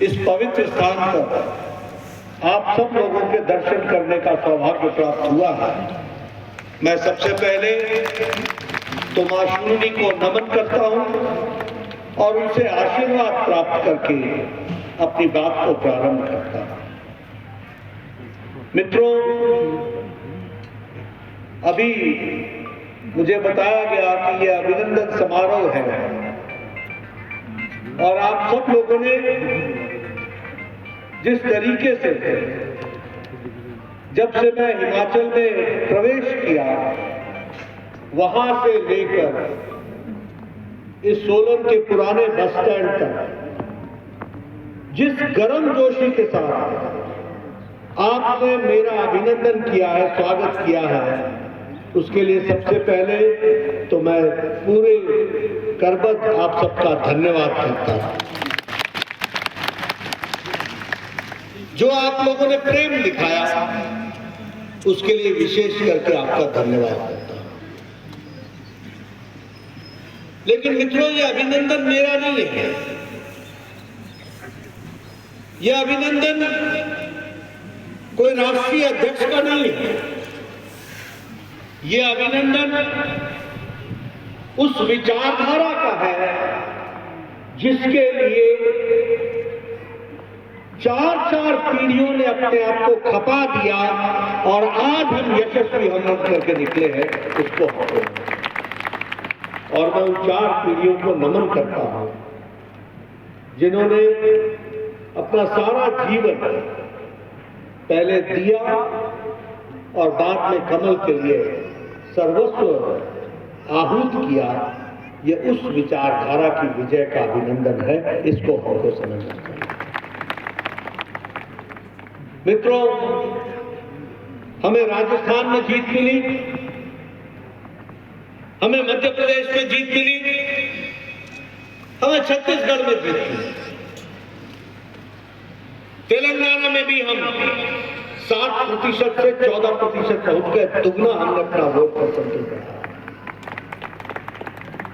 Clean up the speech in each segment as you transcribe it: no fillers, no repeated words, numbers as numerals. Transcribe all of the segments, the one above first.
इस पवित्र स्थान पर आप सब लोगों के दर्शन करने का सौभाग्य प्राप्त हुआ है। मैं सबसे पहले तो मां शूलिनी को नमन करता हूं और उनसे आशीर्वाद प्राप्त करके अपनी बात को प्रारंभ करता हूं। मित्रों, अभी मुझे बताया गया कि यह अभिनंदन समारोह है और आप सब लोगों ने जिस तरीके से जब से मैं हिमाचल में प्रवेश किया वहां से लेकर इस सोलन के पुराने बस स्टैंड तक जिस गर्मजोशी के साथ आपने मेरा अभिनंदन किया है, स्वागत किया है, उसके लिए सबसे पहले तो मैं पूरे करबद्ध आप सबका धन्यवाद करता हूं। जो आप लोगों ने प्रेम दिखाया उसके लिए विशेष करके आपका धन्यवाद करता हूं। लेकिन मित्रों, यह अभिनंदन मेरा नहीं है, यह अभिनंदन कोई राष्ट्रीय अध्यक्ष का नहीं है, यह अभिनंदन उस विचारधारा का है जिसके लिए 4-4 पीढ़ियों ने अपने आप को खपा दिया और आज हम यशस्वी हम करके निकले हैं उसको। और मैं उन 4 पीढ़ियों को नमन करता हूं जिन्होंने अपना सारा जीवन पहले दिया और बाद में कमल के लिए सर्वस्व आहूत किया। यह उस विचारधारा की विजय का अभिनंदन है, इसको हमको समझना चाहिए। मित्रों, हमें राजस्थान में जीत मिली, हमें मध्य प्रदेश में जीत मिली, हमें छत्तीसगढ़ में जीत मिली, तेलंगाना में भी हम 60% से 14% पहुंच गए, दुगना हमने अपना वोट परसेंटेज बढ़ाया।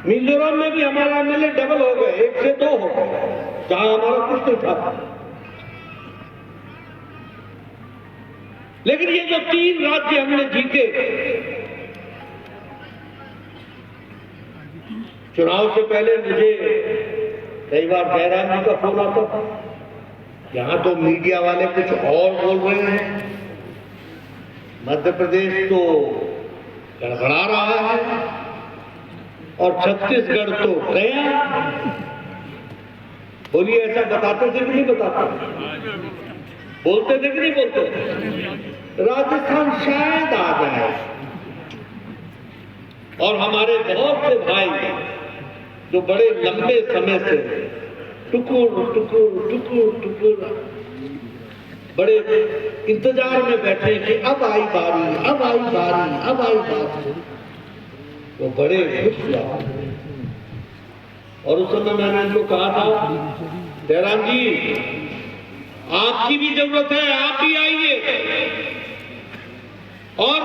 मिजोरम में भी हमारा एमएलए डबल हो गए, 1 से 2 हो गए, जहां हमारा कुछ नहीं था। लेकिन ये जो 3 राज्य हमने जीते, चुनाव से पहले मुझे कई बार जयराम जी का फोन आता था, यहां तो मीडिया वाले कुछ और बोल रहे हैं, मध्य प्रदेश तो गड़बड़ा रहा है और छत्तीसगढ़ तो गया। बोलिए, ऐसा बताते थे कि नहीं बताते? बोलते थे कि नहीं बोलते? राजस्थान शायद आ जाए। और हमारे बहुत से भाई जो बड़े लंबे समय से टुकुर टुकुर टुकुर टुकुर बड़े इंतजार में बैठे कि अब आई बारी, अब आई बारी, अब आई बारी, वो बड़े खुश हुआ। और उस समय मैंने उनको कहा था, जयराम जी आपकी भी जरूरत है, आप भी आइए और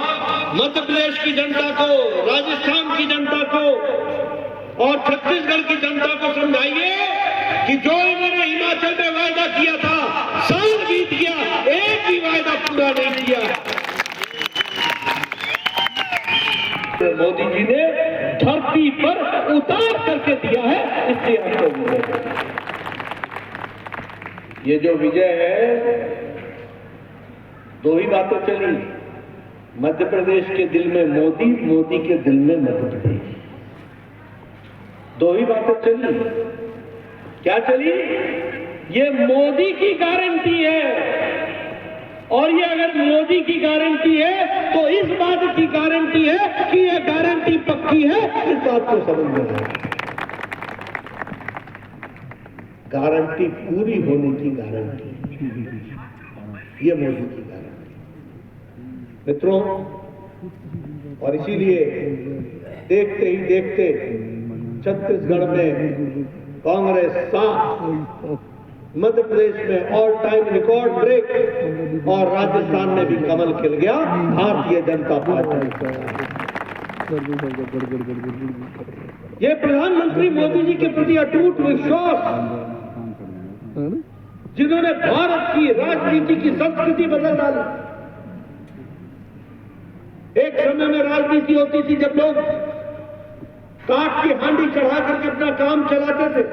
मध्य प्रदेश की जनता को, राजस्थान की जनता को और छत्तीसगढ़ की जनता को समझाइए कि जो इन्होंने हिमाचल में वायदा किया था, साल बीत गया, एक भी वायदा पूरा नहीं किया। मोदी जी ने धरती पर उतार करके दिया है, इसलिए आपको विजय। ये जो विजय है, 2 ही बातें चली, मध्य प्रदेश के दिल में मोदी, मोदी के दिल में मध्य प्रदेश, 2 ही बातें चली। क्या चली? ये मोदी की गारंटी है, और ये अगर मोदी की गारंटी है तो इस बात की गारंटी है कि ये गारंटी पक्की है, इस बात को समझ में आए। गारंटी पूरी होने की गारंटी, ये मोदी की गारंटी। मित्रों, और इसीलिए देखते ही देखते छत्तीसगढ़ में कांग्रेस 7, मध्य प्रदेश में ऑल टाइम रिकॉर्ड ब्रेक और राजस्थान में भी कमल खिल गया भारतीय जनता पार्टी। ये प्रधानमंत्री मोदी जी के प्रति अटूट विश्वास जिन्होंने भारत की राजनीति की संस्कृति बदल डाली। एक समय में राजनीति होती थी जब लोग काठ की हांडी चढ़ा करके अपना काम चलाते थे।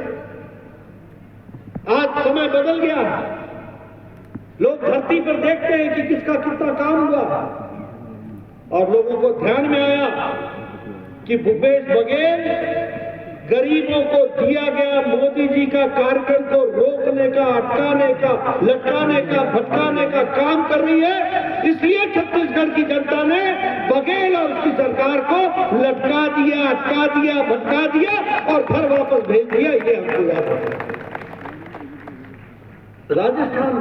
आज समय बदल गया। लोग धरती पर देखते हैं कि किसका कितना काम हुआ, और लोगों को ध्यान में आया कि भूपेश बघेल गरीबों को दिया गया मोदी जी का कार्यक्रम को रोकने का, अटकाने का, लटकाने का, भटकाने का काम कर रही है। इसलिए छत्तीसगढ़ की जनता ने बघेल और उसकी सरकार को लटका दिया, अटका दिया, भटका दिया और घर वापस भेज दिया। ये हमको याद है। राजस्थान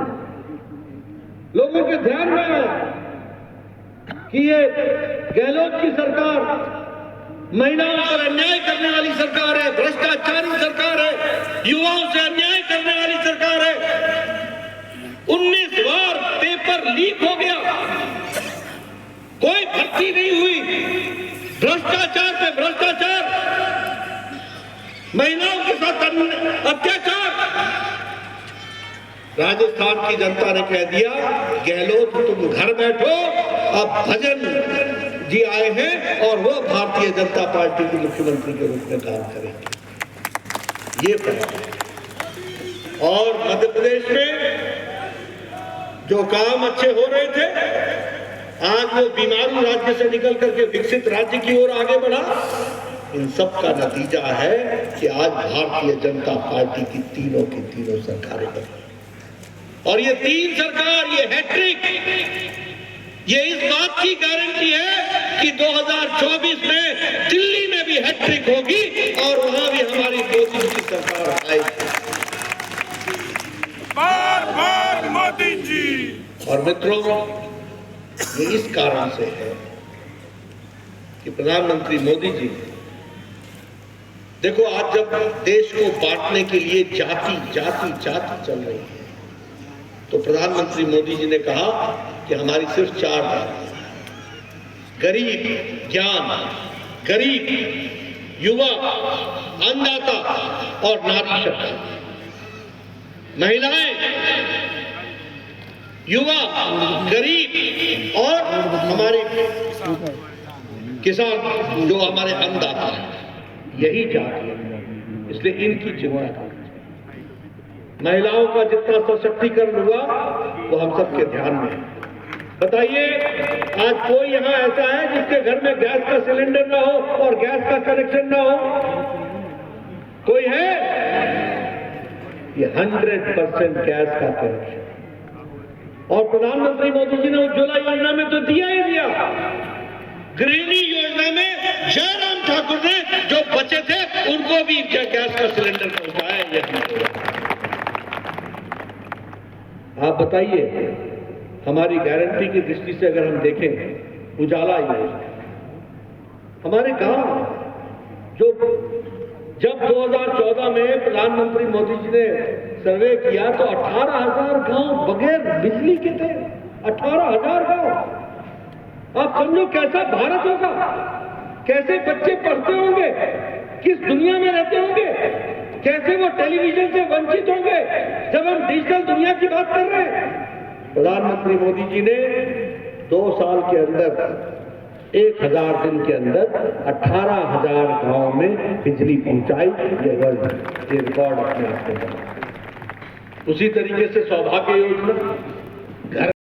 लोगों के ध्यान में आया कि ये गहलोत की सरकार महिलाओं पर अन्याय करने वाली सरकार है, भ्रष्टाचारी सरकार है, युवाओं से अन्याय करने वाली सरकार है। 19 बार पेपर लीक हो गया, कोई भर्ती नहीं हुई, भ्रष्टाचार पे भ्रष्टाचार, महिलाओं के साथ अत्याचार। राजस्थान की जनता ने कह दिया, गहलोत तुम घर बैठो, अब भजन जी आए हैं और वो भारतीय जनता पार्टी के मुख्यमंत्री के रूप में काम करेंगे। ये फर्क है। और मध्य प्रदेश में जो काम अच्छे हो रहे थे, आज वो बीमारू राज्य से निकल करके विकसित राज्य की ओर आगे बढ़ा। इन सब का नतीजा है कि आज भारतीय जनता पार्टी की तीनों सरकारें बनी। और ये तीन सरकार, ये हैट्रिक, ये इस बात की गारंटी है कि 2024 में दिल्ली में भी हैट्रिक होगी और वहां भी हमारी मोदी की सरकार आएगी। बार-बार मोदी जी। और मित्रों, ये इस कारण से है कि प्रधानमंत्री मोदी जी, देखो आज जब देश को बांटने के लिए जाति चल रही है, तो प्रधानमंत्री मोदी जी ने कहा कि हमारी सिर्फ 4 बातें: गरीब, ज्ञान, गरीब, युवा, अन्नदाता और नारी शक्ति। महिलाएं, युवा, गरीब और हमारे किसान जो हमारे अन्नदाता हैं, यही चाहती है। इसलिए इनकी चिंता करें। महिलाओं का जितना सशक्तिकरण हुआ वो हम सबके ध्यान में है। बताइए, आज कोई यहाँ ऐसा है जिसके घर में गैस का सिलेंडर ना हो और गैस का कनेक्शन ना हो? कोई है? ये 100% गैस का कनेक्शन। और प्रधानमंत्री मोदी जी ने उज्ज्वला योजना में तो दिया ही दिया। गृहिणी योजना में जयराम ठाकुर ने जो बचे थे उनको भी गैस का सिलेंडर पहुंचाया। आप बताइए, हमारी गारंटी की दृष्टि से अगर हम देखें, उजाला योजना हमारे गांव जो जब 2014 में प्रधानमंत्री मोदी जी ने सर्वे किया तो 18,000 गांव बगैर बिजली के थे। 18,000 गांव। आप समझो कैसा भारत होगा, कैसे बच्चे पढ़ते होंगे, किस दुनिया में रहते होंगे, कैसे वो टेलीविजन से वंचित होंगे जब हम डिजिटल दुनिया की बात कर रहे हैं। प्रधानमंत्री मोदी जी ने 2 साल के अंदर, 1000 दिन के अंदर 18,000 गांव में बिजली पहुंचाई। ये रिकॉर्ड अपने आप में। उसी तरीके से सौभाग्य योजना, घर